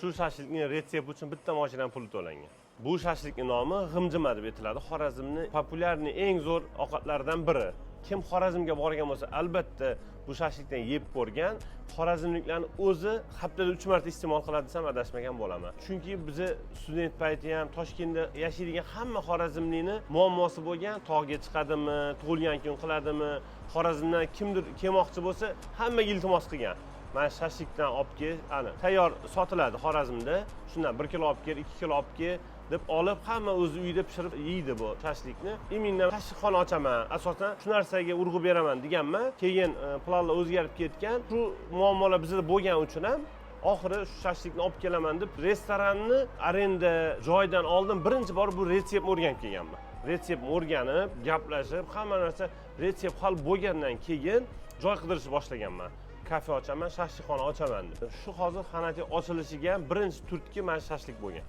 shu shashlikning retsept uchun bitta mashinadan pul to'langan. Bu shashlikning nomi g'imjima deb aytiladi. Xorazmning populyarni eng zo'r ovqatlaridan biri. Kim Xorazmga borgan bo'lsa, albatta bu shashlikdan yeb ko'rgan. Xorazmliklarning o'zi haftada 3 marta iste'mol qiladi desam adashmagan bo'laman. Chunki biz student payti ham Toshkentda yashaydigan hamma xorazmlikni muammosi bo'lgan, tog'ga chiqadimi, tug'ilgan kun qiladimi, Xorazmdan kimdir kelmoqchi bo'lsa, hammaga iltimos qilgan. Mana shashlikdan olib kel, ana tayyor sotiladi Xorazmda. Shundan 1 kilo olib kel, 2 kilo olib kel deb olib hamma o'zi uyda pishirib yeydi bu shashlikni. Mendan shashlikxona ochaman, asosan shu narsaga urg'u beraman deganman. Keyin planlar o'zgarib ketgan. Shu muammolar bizda bo'lgani uchun ham oxiri shu shashlikni olib kelaman deb restoranni arenda joydan oldin birinchi bor bu retseptni o'rganib kelganman. Retseptni o'rganib, gaplashib, hamma narsa retsept hal bo'lgandan keyin joy qidirishni boshlaganman. Kafe ochaman, shashlikxona ochaman deb. Shu hozir Xanati ochilishiga birinchi turtki mana shashlik bo'lgan.